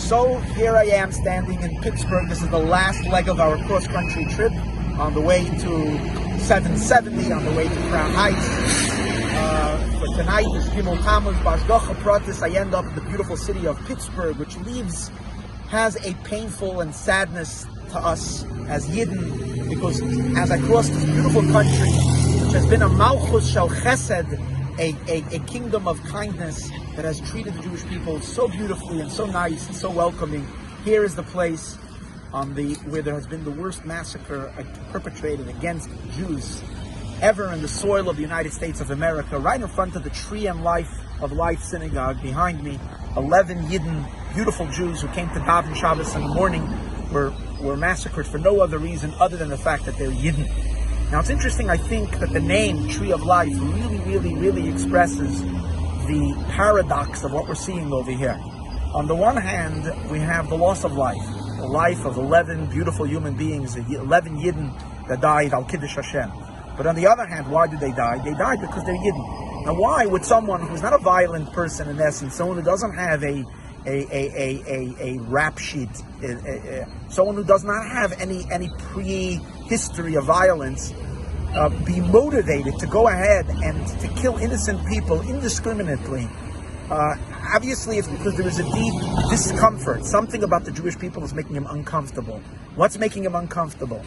So here I am standing in Pittsburgh. This is the last leg of our cross-country trip on the way to 770, on the way to Crown Heights. For tonight is Gimel Tammuz, Bashgacha Pratis. I end up in the beautiful city of Pittsburgh, which has a painful and sadness to us as Yidden, because as I cross this beautiful country, which has been a Malchus Shel Chesed, a kingdom of kindness that has treated the Jewish people so beautifully and so nice and so welcoming. Here is the place where there has been the worst massacre perpetrated against Jews ever in the soil of the United States of America, right in front of the Tree and Life of Life synagogue behind me. 11 Yidden, beautiful Jews who came to daven Shabbos in the morning, were massacred for no other reason other than the fact that they're Yidden. Now it's interesting, I think, that the name Tree of Life really expresses the paradox of what we're seeing over here. On the one hand, we have the loss of life, the life of 11 beautiful human beings, 11 Yidden that died al Kiddush Hashem. But on the other hand, why did they die? They died because they're Yidden. Now why would someone who's not a violent person in essence, someone who doesn't have a rap sheet, someone who does not have any pre-history of violence, be motivated to go ahead and to kill innocent people indiscriminately? Obviously it's because there is a deep discomfort. Something about the Jewish people is making him uncomfortable. What's making him uncomfortable?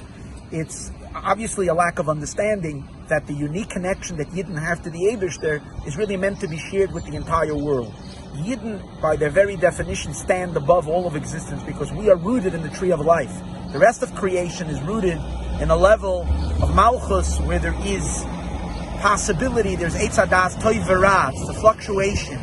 It's obviously a lack of understanding that the unique connection that Yidden have to the Eibishter is really meant to be shared with the entire world. Yidden, by their very definition, stand above all of existence because we are rooted in the Tree of Life. The rest of creation is rooted in a level of Malchus where there is possibility, there's Eitz Hadas, Toiv V'Ra, it's a fluctuation.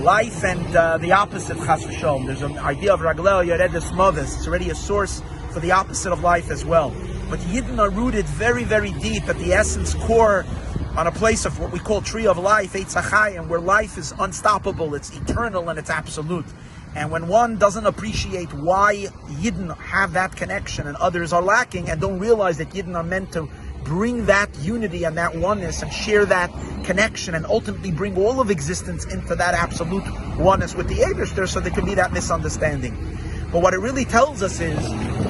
Life and the opposite, Chas V'Sholom. There's an idea of Ragleo Yeredes Moves. It's already a source for the opposite of life as well. But Yidden are rooted very deep at the essence core on a place of what we call Tree of Life, Eitz HaChayim, where life is unstoppable, it's eternal, and it's absolute. And when one doesn't appreciate why Yidden have that connection and others are lacking, and don't realize that Yidden are meant to bring that unity and that oneness and share that connection and ultimately bring all of existence into that absolute oneness with the Eibishter, so there can be that misunderstanding. But what it really tells us is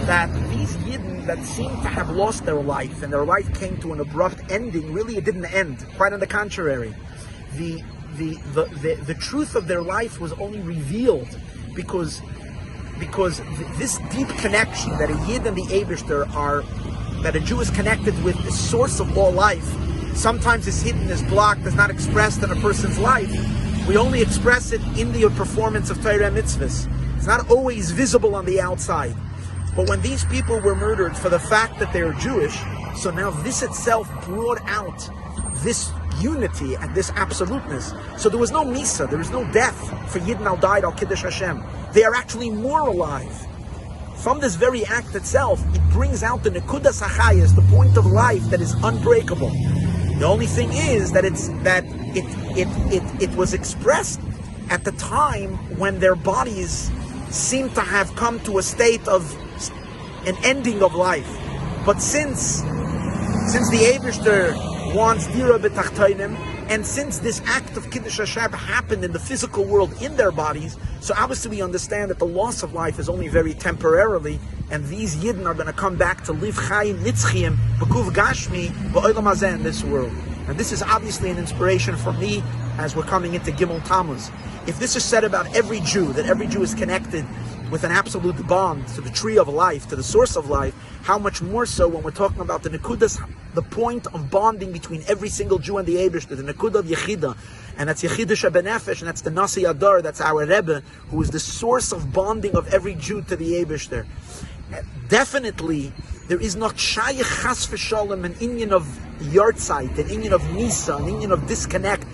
that these Yidden that seem to have lost their life and their life came to an abrupt ending, really it didn't end. Quite on the contrary. The truth of their life was only revealed because this deep connection that a Yid and the Eibishter that a Jew is connected with, the source of all life, sometimes is hidden, is blocked, is not expressed in a person's life. We only express it in the performance of Torah and mitzvahs. It's not always visible on the outside. But when these people were murdered for the fact that they are Jewish, so now this itself brought out this unity and this absoluteness. So there was no Misa, there was no death for Yidden al died al Kiddush Hashem. They are actually more alive. From this very act itself, it brings out the Nekudas HaChayis, the point of life that is unbreakable. The only thing is that it was expressed at the time when their bodies seem to have come to a state of an ending of life. But since the Eibishter wants Dira B'Tachtonim, and since this act of Kiddush Hashem happened in the physical world in their bodies, so obviously we understand that the loss of life is only very temporarily, and these Yidden are going to come back to live Chaim Nitzchiyim B'Kuv Gashmi B'Olam Hazeh in this world. And this is obviously an inspiration for me as we're coming into Gimel Tammuz. If this is said about every Jew, that every Jew is connected with an absolute bond to the Tree of Life, to the source of life, how much more so when we're talking about the Nekudas, the point of bonding between every single Jew and the Eibishter, the Nekudah of Yechida, and that's Yechida Shebenefesh, and that's the Nasi Adar, that's our Rebbe, who is the source of bonding of every Jew to the Eibishter. Definitely, there is not Shayach Chas V'Sholem, an Inyan of Yartzeit, an Inyan of Nisa, an Inyan of disconnect,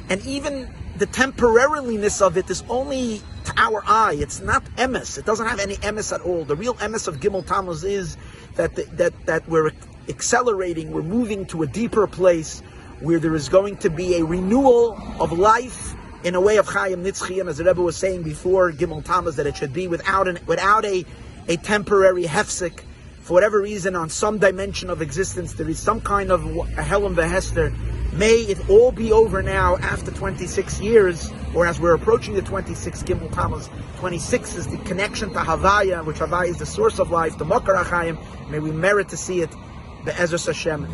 and even the temporariness of it is only to our eye. It's not emes. It doesn't have any emes at all. The real emes of Gimel Tammuz is that we're accelerating, we're moving to a deeper place where there is going to be a renewal of life in a way of Chaim Nitzchiyim, as the Rebbe was saying before Gimel Tammuz, that it should be without a temporary hefsek. For whatever reason, on some dimension of existence, there is some kind of a Helam V'Hester May it all be over now after 26 years, or as we're approaching the 26th Gimel Tammuz. 26 is the connection to Havaya, which Havaya is the source of life, the Mokar HaChaim. May we merit to see it, Be'ezus Hashem.